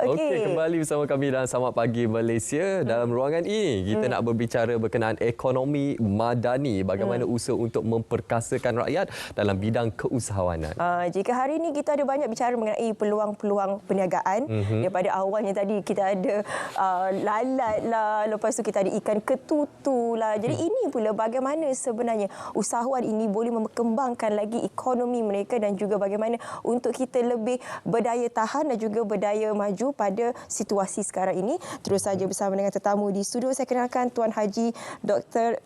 Okey, kembali bersama kami dalam Selamat Pagi Malaysia. Dalam ruangan ini, kita nak berbicara berkenaan ekonomi madani. Bagaimana usaha untuk memperkasakan rakyat dalam bidang keusahawanan. Jika hari ini kita ada banyak bicara mengenai peluang-peluang perniagaan. Daripada awalnya tadi kita ada lalat lah, lepas tu kita ada ikan ketutu lah. Jadi ini pula bagaimana sebenarnya usahawan ini boleh mengembangkan lagi ekonomi mereka dan juga bagaimana untuk kita lebih berdaya tahan dan juga berdaya maju pada situasi sekarang ini. Terus saja bersama dengan tetamu di studio, saya kenalkan Tuan Haji Dr.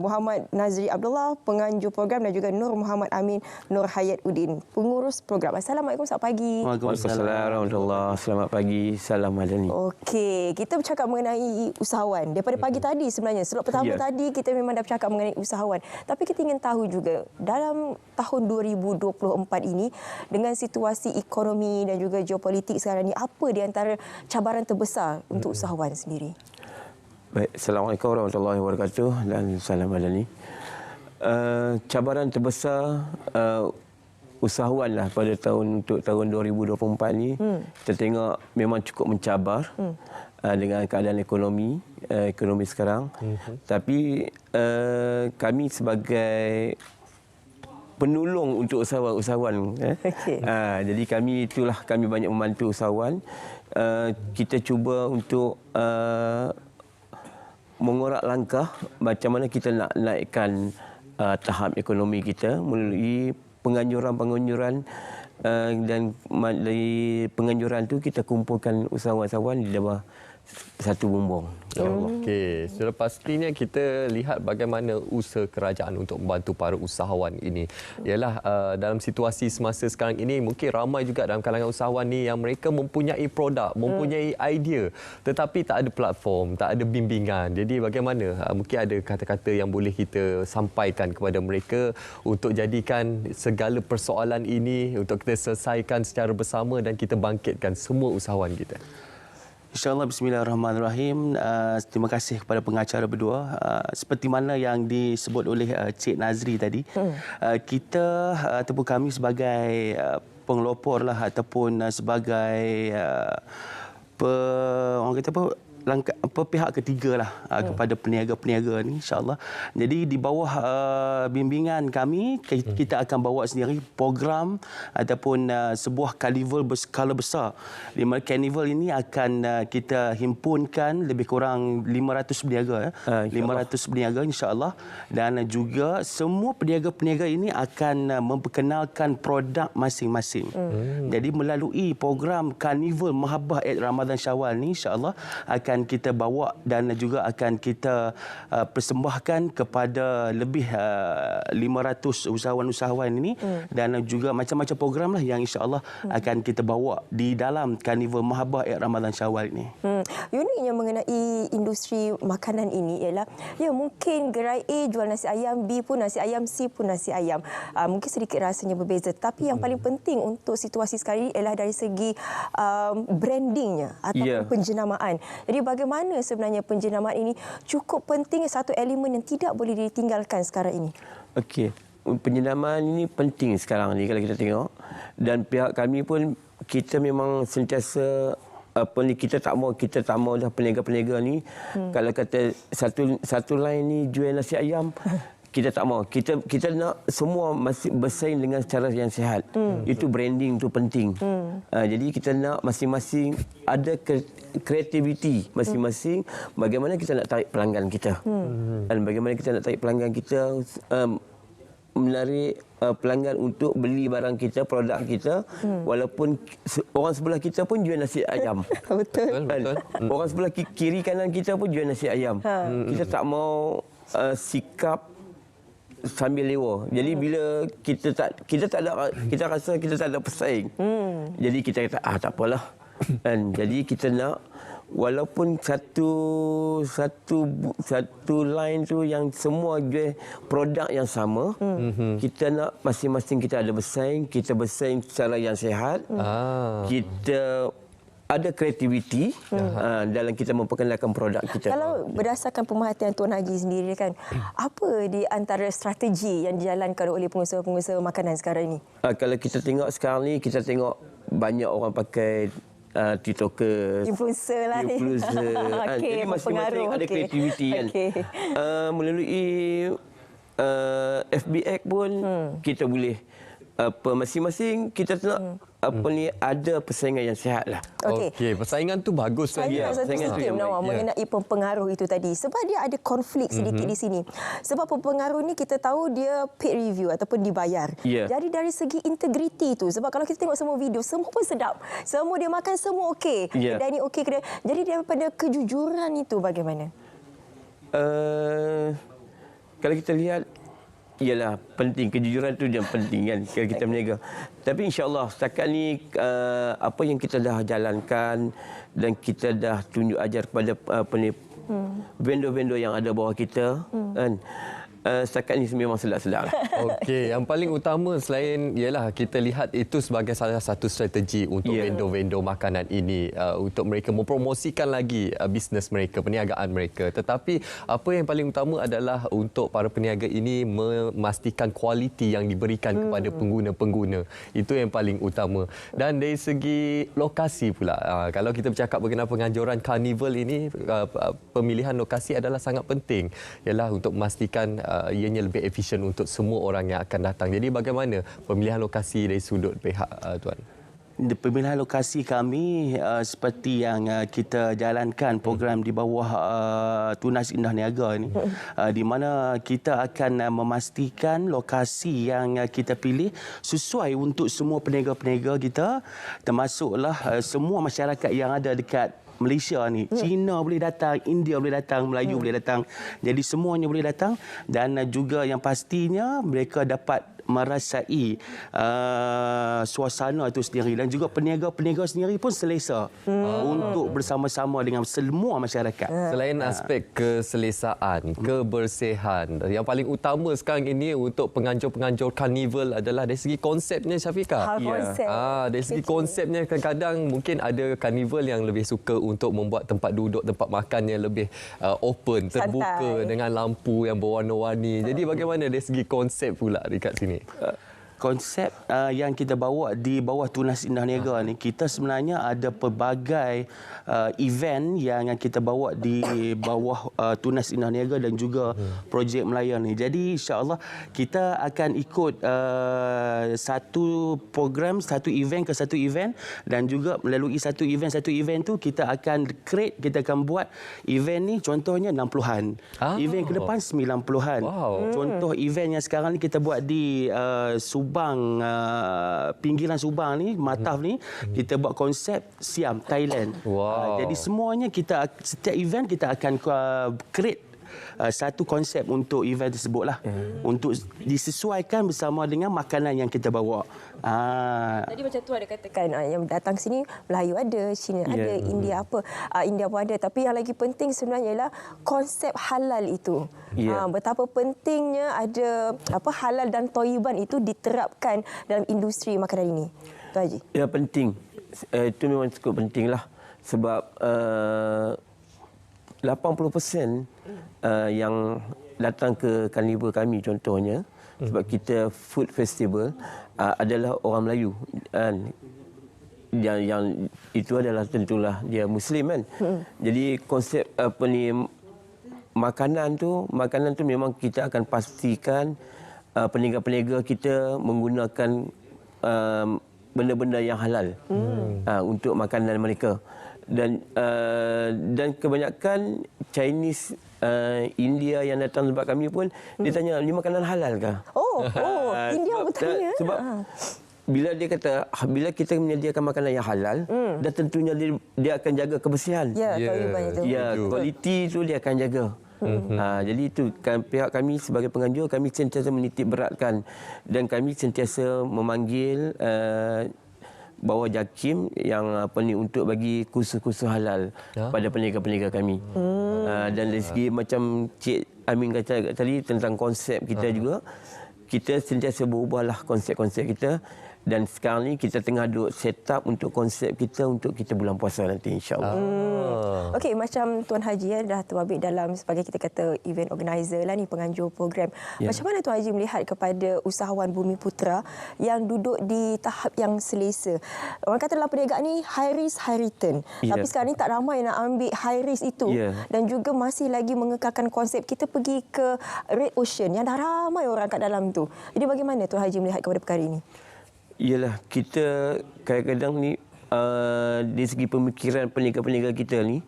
Muhammad Nazri Abdullah, penganjur program, dan juga Nur Muhammad Amin Nur Hayat Udin, pengurus program. Assalamualaikum, selamat pagi. Waalaikumsalam warahmatullahi. Selamat pagi, salam madani. Okey, kita bercakap mengenai usahawan. Daripada pagi tadi sebenarnya, slot pertama tadi kita memang dah bercakap mengenai usahawan. Tapi kita ingin tahu juga, dalam tahun 2024 ini, dengan situasi ekonomi dan juga geopolitik sekarang ni, apa di antara cabaran terbesar untuk usahawan sendiri? Baik, Assalamualaikum warahmatullahi wabarakatuh dan salam madani. Cabaran terbesar usahawan lah pada tahun 2024 ni, kita tengok memang cukup mencabar dengan keadaan ekonomi sekarang. Tapi kami sebagai penolong untuk usahawan. Jadi kami banyak membantu usahawan. Kita cuba untuk mengorak langkah macam mana kita nak naikkan tahap ekonomi kita melalui penganjuran dan dari penganjuran tu kita kumpulkan usahawan-usahawan di bawah satu bumbung. Okey, sudah pastinya kita lihat bagaimana usaha kerajaan untuk membantu para usahawan ini. Ialah dalam situasi semasa sekarang ini, mungkin ramai juga dalam kalangan usahawan ni yang mereka mempunyai produk, mempunyai idea, tetapi tak ada platform, tak ada bimbingan. Jadi bagaimana, mungkin ada kata-kata yang boleh kita sampaikan kepada mereka untuk jadikan segala persoalan ini untuk kita selesaikan secara bersama dan kita bangkitkan semua usahawan kita. InsyaAllah, bismillahirrahmanirrahim. Terima kasih kepada pengacara berdua. Seperti mana yang disebut oleh Cik Nazri tadi, kita ataupun kami sebagai pengelopor lah ataupun sebagai orang kata pihak ketiga lah kepada peniaga-peniaga ni, insyaAllah. Jadi di bawah bimbingan kami, kita akan bawa sendiri program ataupun sebuah karnival berskala besar. Di mana karnival ini akan kita himpunkan lebih kurang 500 peniaga, 500 peniaga insyaAllah. Dan juga semua peniaga-peniaga ini akan memperkenalkan produk masing-masing. Jadi melalui program karnival Mahabbah Eid Ramadan Syawal ni, insyaAllah akan kita bawa dan juga akan kita persembahkan kepada lebih 500 usahawan-usahawan ini dan juga macam-macam program lah yang insya-Allah akan kita bawa di dalam Karnival Mahabbah Eid Ramadan Syawal ini. Uniknya mengenai industri makanan ini ialah mungkin gerai A jual nasi ayam, B pun nasi ayam, C pun nasi ayam. Mungkin sedikit rasanya berbeza, tapi yang paling penting untuk situasi sekarang ini ialah dari segi brandingnya ataupun penjenamaan. Jadi bagaimana sebenarnya penjenamaan ini cukup penting, satu elemen yang tidak boleh ditinggalkan sekarang ini. Okey, penjenamaan ini penting sekarang ni kalau kita tengok, dan pihak kami pun kita memang sentiasa kita tak mau dah peniaga-peniaga ni kalau kata satu line ni jual nasi ayam, kita tak mau. Kita nak semua masih bersaing dengan cara yang sihat. Itu branding tu penting. Jadi kita nak masing-masing ada kreativiti masing-masing bagaimana kita nak tarik pelanggan kita. Dan bagaimana kita nak tarik pelanggan kita, menarik pelanggan untuk beli barang kita, produk kita, walaupun orang sebelah kita pun jual nasi ayam. Betul. Orang sebelah kiri kanan kita pun jual nasi ayam. Kita tak mau sikap sambil lewa. Jadi bila kita rasa kita tak ada pesaing. Jadi kita kata tak apalah. Dan jadi kita nak walaupun satu line tu yang semua jual produk yang sama, kita nak masing-masing kita ada bersaing, kita bersaing secara yang sihat. Kita ada kreativiti dalam kita memperkenalkan produk kita. Kalau berdasarkan pemerhatian Tuan Haji sendiri kan, apa di antara strategi yang dijalankan oleh pengusaha-pengusaha makanan sekarang ini? Kalau kita tengok sekarang ni, kita tengok banyak orang pakai TikTokers, Influencer lah ni. influencer. Okey, Jadi masing-masing ada kreativiti kan. Okey. Melalui FBX pun kita boleh masing-masing kita nak ada persaingan yang sihat lah. Okey. Persaingan tu bagus Saya lagi. nak satu persaingan tu sikit yang baik. Nawar mengenai pengaruh itu tadi. Sebab dia ada konflik sedikit di sini. Sebab pengaruh ni kita tahu dia paid review ataupun dibayar. Ya. Jadi dari segi integriti tu, sebab kalau kita tengok semua video, semua pun sedap. Semua dia makan semua okey. Ya. Kedai ni okey. Jadi daripada kejujuran itu bagaimana? Kalau kita lihat, ialah penting, kejujuran tu yang penting kan kalau kita berniaga. Tapi insya-Allah setakat ni apa yang kita dah jalankan dan kita dah tunjuk ajar kepada vendor-vendor yang ada bawah kita kan. Setakat ni memang sedap-sedap lah. Okey, yang paling utama selain ialah kita lihat itu sebagai salah satu strategi untuk vendor-vendor makanan ini untuk mereka mempromosikan lagi bisnes mereka, perniagaan mereka. Tetapi apa yang paling utama adalah untuk para peniaga ini memastikan kualiti yang diberikan kepada pengguna-pengguna. Itu yang paling utama. Dan dari segi lokasi pula, kalau kita bercakap berkenaan penganjuran karnival ini, pemilihan lokasi adalah sangat penting. Ialah untuk memastikan ianya lebih efisien untuk semua orang yang akan datang. Jadi bagaimana pemilihan lokasi dari sudut pihak Tuan? Pemilihan lokasi kami seperti yang kita jalankan program di bawah Tunas Indah Niaga ini, di mana kita akan memastikan lokasi yang kita pilih sesuai untuk semua peniaga-peniaga kita, termasuklah semua masyarakat yang ada dekat Malaysia ni. Cina boleh datang, India boleh datang, Melayu boleh datang. Jadi semuanya boleh datang dan juga yang pastinya mereka dapat merasai suasana itu sendiri dan juga peniaga-peniaga sendiri pun selesa untuk bersama-sama dengan semua masyarakat. Selain aspek keselesaan, kebersihan, yang paling utama sekarang ini untuk penganjur-penganjur karnival adalah dari segi konsepnya, Syafiqah. Konsep. Dari segi konsepnya kadang-kadang mungkin ada karnival yang lebih suka untuk membuat tempat duduk, tempat makan yang lebih open, terbuka, santai, dengan lampu yang berwarna-warni. Jadi bagaimana dari segi konsep pula dekat sini? Konsep yang kita bawa di bawah Tunas Indah Niaga ni, kita sebenarnya ada pelbagai event yang kita bawa di bawah Tunas Indah Niaga dan juga projek Melayan ni. Jadi insya-Allah kita akan ikut satu program, satu event ke satu event, dan juga melalui satu event tu kita akan create, kita akan buat event ni contohnya 60-an. Event ke depan 90-an. Wow. Contoh event yang sekarang ni kita buat di Subang, pinggiran Subang ni, Mataf ni, kita buat konsep Siam, Thailand. Wow. Jadi semuanya kita, setiap event kita akan create satu konsep untuk event tersebut lah. Untuk disesuaikan bersama dengan makanan yang kita bawa. Tadi macam tu ada katakan yang datang sini Melayu ada, Cina ada, India apa, India pun ada. Tapi yang lagi penting sebenarnya ialah konsep halal itu. Betapa pentingnya ada halal dan thayyiban itu diterapkan dalam industri makanan ini. Tuan Haji. Ya, penting. Itu memang cukup pentinglah sebab 80% yang datang ke karnival kami contohnya, sebab kita food festival, adalah orang Melayu. Yang itu adalah tentulah dia Muslim kan. Jadi konsep makanan tu memang kita akan pastikan peniaga-peniaga kita menggunakan benda-benda yang halal untuk makanan mereka. Dan kebanyakan Chinese, India yang datang tempat kami pun dia tanya, ni makanan halal ke? India bertanya. Sebab bila dia kata, bila kita menyediakan makanan yang halal, dan tentunya dia akan jaga kebersihan. Thayyiban itu. Kualiti tu dia akan jaga. Jadi itu pihak kami sebagai penganjur, kami sentiasa menitik beratkan dan kami sentiasa memanggil bawa JAKIM yang untuk bagi kursus-kursus halal pada peniaga-peniaga kami. Dan dari segi macam Cik Amin kata tadi tentang konsep kita juga, kita sentiasa berubahlah konsep-konsep kita Dan sekarang ni kita tengah duk set up untuk konsep kita untuk kita bulan puasa nanti, insya-Allah. Okey, macam Tuan Haji dah terbabit dalam sebagai kita kata event organizer lah ni, penganjur program. Macam mana Tuan Haji melihat kepada usahawan Bumiputra yang duduk di tahap yang selesa? Orang kata dalam perniagaan ni high risk high return. Tapi sekarang ni tak ramai nak ambil high risk itu dan juga masih lagi mengekalkan konsep kita pergi ke Red Ocean yang dah ramai orang kat dalam tu. Jadi bagaimana Tuan Haji melihat kepada perkara ini? Ialah kita kadang-kadang ni dari segi pemikiran peniaga-peniaga kita ni,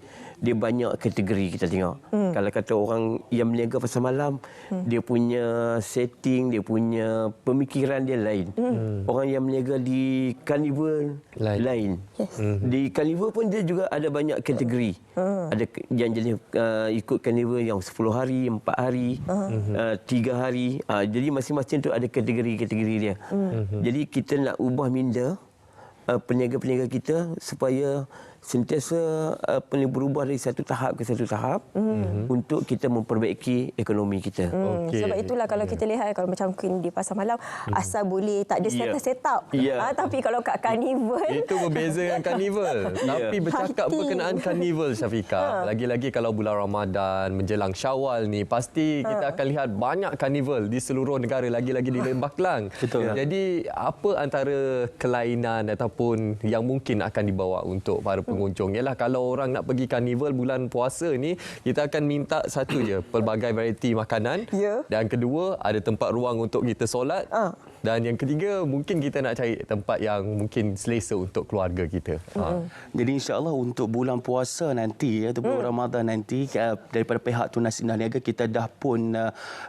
dia banyak kategori kita tengok. Kalau kata orang yang berniaga pasal malam, dia punya setting, dia punya pemikiran dia lain. Orang yang berniaga di karnival lain. Di karnival pun dia juga ada banyak kategori. Ada yang jenis ikut karnival yang 10 hari, 4 hari, 3 hari. Jadi masing-masing tu ada kategori-kategori dia. Jadi kita nak ubah minda peniaga-peniaga kita supaya sentiasa berubah dari satu tahap ke satu tahap untuk kita memperbaiki ekonomi kita. Sebab itulah kalau kita lihat kalau macam mungkin di pasar malam asal boleh tak ada set up. Tapi kalau kat karnival itu berbeza dengan karnival. Tapi bercakap berkenaan karnival, Syafiqah, lagi-lagi kalau bulan Ramadan menjelang Syawal ni pasti kita akan lihat banyak karnival di seluruh negara, lagi-lagi di Lembah Kelang. Jadi apa antara kelainan ataupun yang mungkin akan dibawa untuk para pengunjung? Ialah kalau orang nak pergi karnival bulan puasa ni, kita akan minta satu je, pelbagai variety makanan. Dan kedua, ada tempat ruang untuk kita solat. Dan yang ketiga, mungkin kita nak cari tempat yang mungkin selesa untuk keluarga kita. Jadi insya-Allah untuk bulan puasa nanti atau bulan Ramadan nanti, daripada pihak Tunas Indah Niaga kita dah pun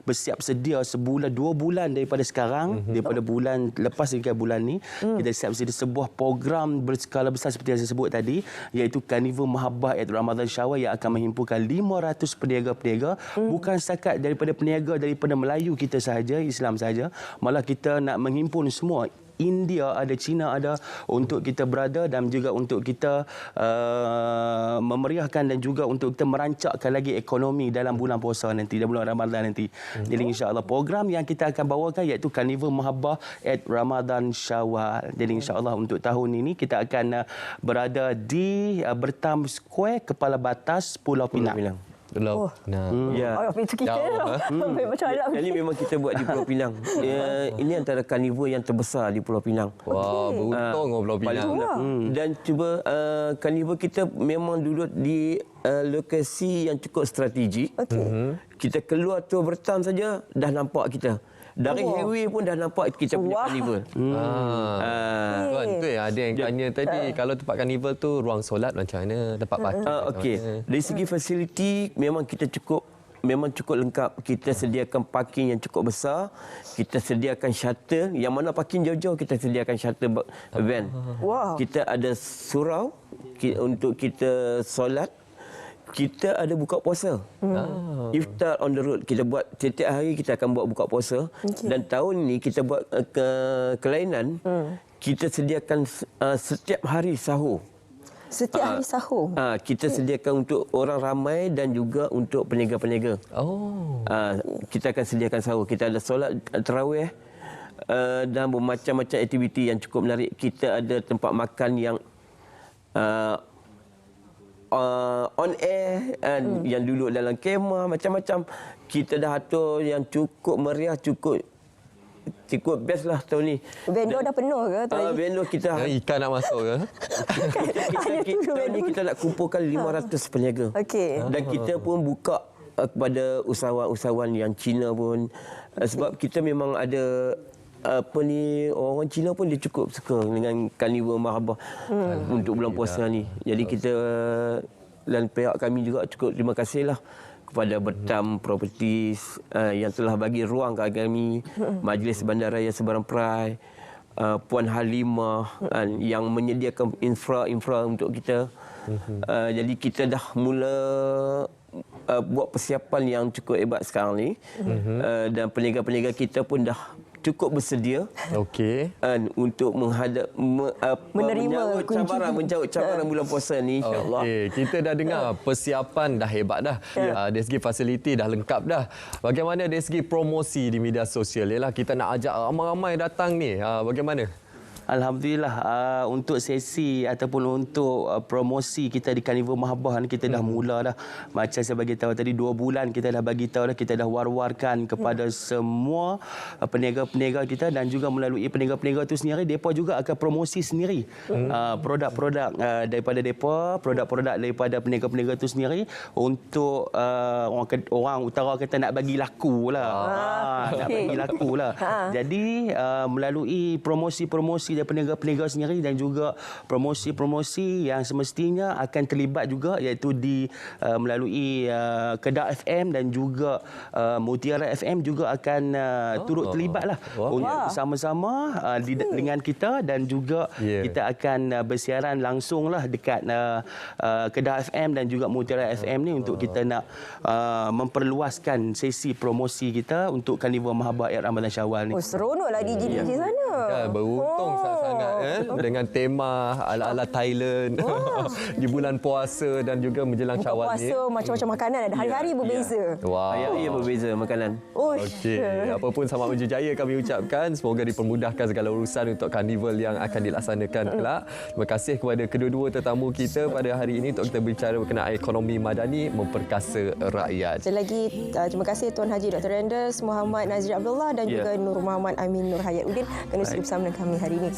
bersiap sedia sebulan 2 bulan daripada sekarang, daripada bulan lepas hingga bulan ni, kita siap sedia sebuah program berskala besar seperti yang saya sebut tadi, iaitu Karnival Mahabbah at Ramadan Syawal yang akan menghimpunkan 500 peniaga-peniaga, bukan setakat daripada peniaga daripada Melayu kita sahaja, Islam sahaja, malah kita nak menghimpun semua. India ada, China ada, untuk kita berada dan juga untuk kita memeriahkan dan juga untuk kita merancakkan lagi ekonomi dalam bulan puasa nanti, dalam bulan Ramadan nanti. Jadi insya-Allah program yang kita akan bawakan iaitu Karnival Mahabbah at Ramadan Syawal. Jadi insya-Allah untuk tahun ini kita akan berada di Bertam Square, Kepala Batas Pulau Pinang. Itu kita macam alam. Ini memang kita buat di Pulau Pinang. Ini antara karnival yang terbesar di Pulau Pinang. Wah, beruntung Pulau Pinang. Dan cuba karnival kita memang duduk di lokasi yang cukup strategik. Kita keluar tu Bertam saja dah nampak kita. Dari highway pun dah nampak kita punya karnival. Tuan, tu yang ada yang tanya tadi, kalau tempat karnival tu ruang solat macam mana, tempat parking okey. Dari segi fasiliti memang kita cukup lengkap. Kita sediakan parking yang cukup besar. Kita sediakan shuttle. Yang mana parking jauh-jauh kita sediakan shuttle van. Kita ada surau untuk kita solat. Kita ada buka puasa. Iftar on the road. Kita buat setiap hari kita akan buat buka puasa. Dan tahun ini kita buat kelainan. Kita sediakan setiap hari sahur. Setiap hari sahur? Kita sediakan untuk orang ramai dan juga untuk peniaga-peniaga. Kita akan sediakan sahur. Kita ada solat tarawih dan bermacam-macam aktiviti yang cukup menarik. Kita ada tempat makan yang on air, yang duduk dalam kemah, macam-macam. Kita dah atur yang cukup meriah, cukup best lah tahun ni. Vendor dah penuh ke? Vendor kita... Ikan nak masuk ke? Tahun ni kita nak kumpulkan 500 peniaga. Dan kita pun buka kepada usahawan-usahawan yang Cina pun. Sebab kita memang ada... orang Cina pun dia cukup suka dengan Karnival Mahabbah untuk bulan puasa ni. Jadi kita dan pihak kami juga cukup terima kasihlah kepada Bertam Properties yang telah bagi ruang kepada kami, Majlis Bandaraya Seberang Perai, Puan Halimah yang menyediakan infra untuk kita. Jadi kita dah mula buat persiapan yang cukup hebat sekarang ni. Dan peniaga-peniaga kita pun dah cukup bersedia untuk menyambut cabaran bulan puasa ni, insya-Allah. Kita dah dengar persiapan dah hebat dah. Dari segi fasiliti dah lengkap dah. Bagaimana dari segi promosi di media sosial? Yalah, kita nak ajak ramai-ramai datang ni. Bagaimana? Alhamdulillah untuk sesi ataupun untuk promosi kita di Karnival Mahabbah ni kita dah mula dah. Macam saya bagi tahu tadi 2 bulan kita dah bagi tahu dah, kita dah war-warkan kepada semua peniaga-peniaga kita dan juga melalui peniaga-peniaga itu sendiri depa juga akan promosi sendiri produk-produk daripada depa, produk-produk daripada peniaga-peniaga itu sendiri untuk orang utara kata nak bagi laku lah. Nak bagi laku lah. Jadi melalui promosi-promosi dari peniaga-peniaga sendiri dan juga promosi-promosi yang semestinya akan terlibat juga iaitu melalui Kedah FM dan juga Mutiara FM juga akan turut terlibat lah untuk bersama-sama dengan kita dan juga kita akan bersiaran langsung lah dekat Kedah FM dan juga Mutiara FM ni untuk kita nak memperluaskan sesi promosi kita untuk Karnival Mahabbah Air Ramadan Syawal ni. Seronoklah DJ sana. Kan, beruntung sangat-sangat dengan tema ala-ala Thailand di bulan puasa dan juga menjelang Buka Syawal ni. puasa macam-macam makanan ada hari-hari berbeza. Wow. Ya, berbeza makanan. Okey, apapun selamat berjaya kami ucapkan. Semoga dipermudahkan segala urusan untuk karnival yang akan dilaksanakan kelak. Terima kasih kepada kedua-dua tetamu kita pada hari ini untuk kita berbicara berkenaan ekonomi madani memperkasa rakyat. Sekali lagi terima kasih Tuan Haji Dr. Andes Muhammad Nazri Abdullah dan juga Nur Muhammad Amin Nur Hayat Udin kerana sudi bersama dengan kami hari ini.